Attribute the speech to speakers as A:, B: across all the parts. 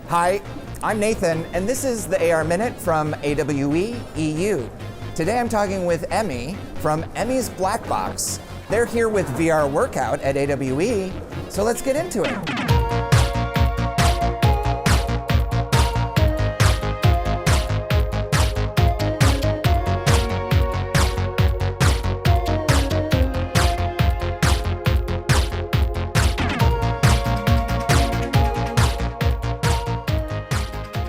A: Hi, I'm Nathan, and this is the AR Minute from AWE EU. Today I'm talking with Emmy from Emmy's Black Box. They're here with VR Workout at AWE, so let's get into it.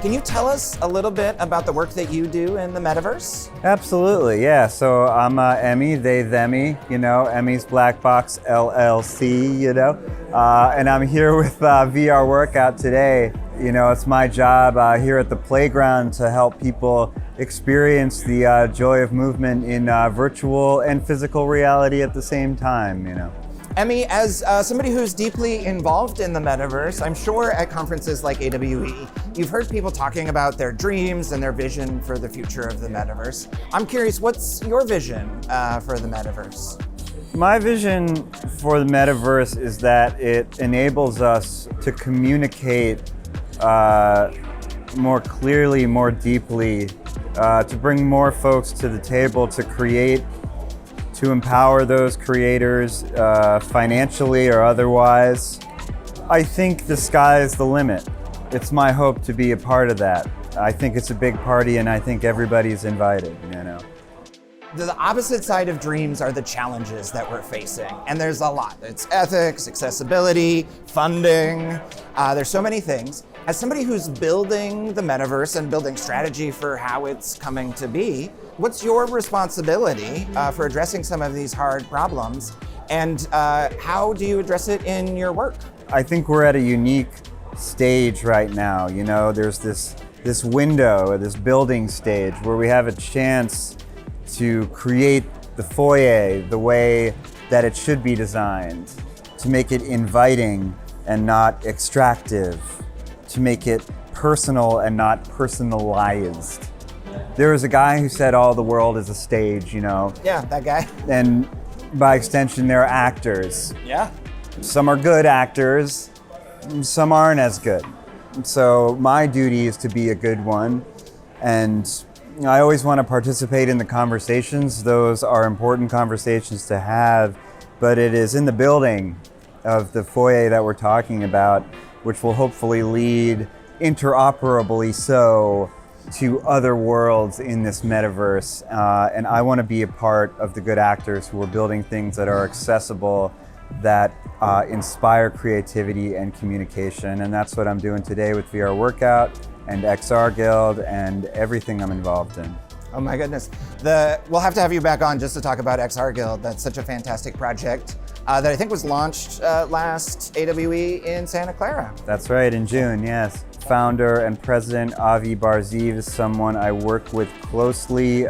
A: Can you tell us a little bit about the work that you do in the metaverse?
B: Absolutely, yeah. So I'm Emmy, they, themy, Emmy's Black Box LLC, and I'm here with VR Workout today. It's my job here at the playground to help people experience the joy of movement in virtual and physical reality at the same time,
A: Emmy, as somebody who's deeply involved in the metaverse, I'm sure at conferences like AWE, you've heard people talking about their dreams and their vision for the future of the metaverse. I'm curious, what's your vision for the metaverse?
B: My vision for the metaverse is that it enables us to communicate more clearly, more deeply, to bring more folks to the table, to create, to empower those creators financially or otherwise. I think the sky is the limit. It's my hope to be a part of that. I think it's a big party and I think everybody's invited,
A: The opposite side of dreams are the challenges that we're facing, and there's a lot. It's ethics, accessibility, funding, there's so many things. As somebody who's building the metaverse and building strategy for how it's coming to be, what's your responsibility for addressing some of these hard problems, and how do you address it in your work?
B: I think we're at a unique stage right now. There's this window, this building stage where we have a chance to create the foyer the way that it should be designed, to make it inviting and not extractive, to make it personal and not personalized. There was a guy who said all the world is a stage,
A: Yeah, that guy.
B: And by extension, they're actors.
A: Yeah.
B: Some are good actors, some aren't as good. So my duty is to be a good one. And I always want to participate in the conversations. Those are important conversations to have, but it is in the building of the foyer that we're talking about, which will hopefully lead interoperably so to other worlds in this metaverse. And I want to be a part of the good actors who are building things that are accessible, that inspire creativity and communication. And that's what I'm doing today with VR Workout and XR Guild and everything I'm involved in.
A: Oh my goodness. We'll have to have you back on just to talk about XR Guild. That's such a fantastic project that I think was launched last AWE in Santa Clara.
B: That's right, in June, yes. Founder and president Avi Barziv is someone I work with closely.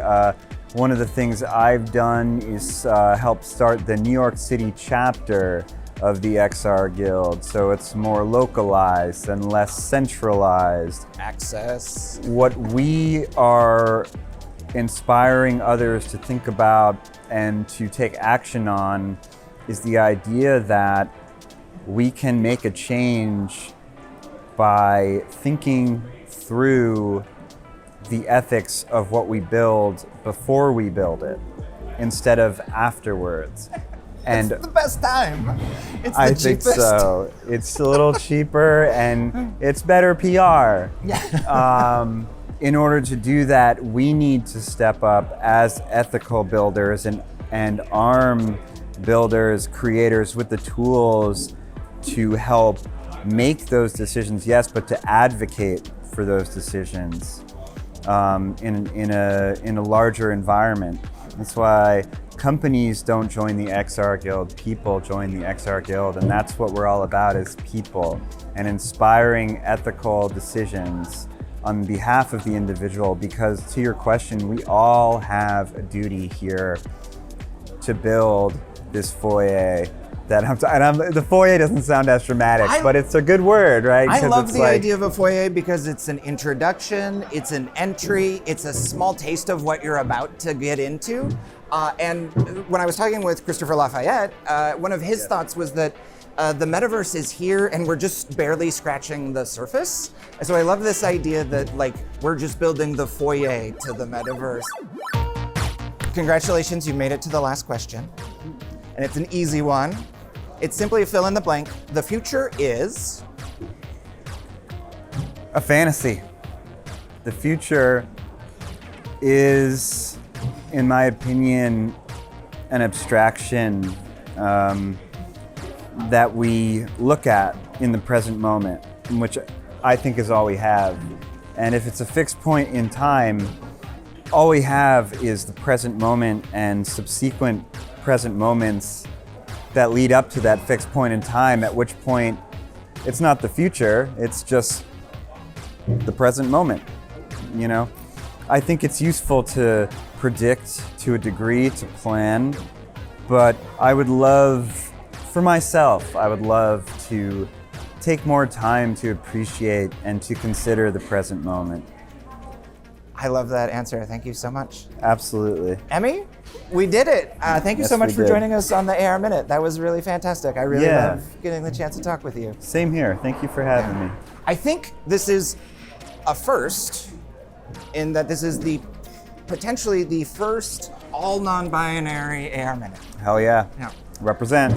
B: One of the things I've done is help start the New York City chapter of the XR Guild, so it's more localized and less centralized.
A: Access.
B: What we are inspiring others to think about and to take action on is the idea that we can make a change by thinking through the ethics of what we build before we build it, instead of afterwards. And
A: it's the best time. It's the
B: I
A: cheapest.
B: think so. It's a little cheaper and it's better PR.
A: Yeah.
B: In order to do that, we need to step up as ethical builders and arm builders, creators with the tools to help make those decisions, yes, but to advocate for those decisions in a larger environment. That's why companies don't join the XR Guild, people join the XR Guild, and that's what we're all about, is people and inspiring ethical decisions on behalf of the individual, because to your question, we all have a duty here to build this foyer the foyer doesn't sound as dramatic, but it's a good word, right?
A: I love the idea of a foyer because it's an introduction, it's an entry, it's a small taste of what you're about to get into. And when I was talking with Christopher Layfayette, one of his thoughts was that the metaverse is here and we're just barely scratching the surface. And so I love this idea that like we're just building the foyer to the metaverse. Congratulations, you made it to the last question. And it's an easy one. It's simply fill in the blank. The future is?
B: A fantasy. The future is, in my opinion, an abstraction that we look at in the present moment, which I think is all we have. And if it's a fixed point in time, all we have is the present moment and subsequent present moments that lead up to that fixed point in time, at which point it's not the future, it's just the present moment, you know? I think it's useful to predict to a degree, to plan, but I would love, for myself, I would love to take more time to appreciate and to consider the present moment.
A: I love that answer. Thank you so much.
B: Absolutely.
A: Emmy, we did it. Thank you
B: Yes,
A: so much
B: we
A: for
B: did.
A: joining us on the AR Minute. That was really fantastic. I really
B: Yeah.
A: love getting the chance to talk with you.
B: Same here. Thank you for having me.
A: I think this is a first in that this is potentially the first all non-binary AR Minute.
B: Hell yeah.
A: Yeah.
B: Represent.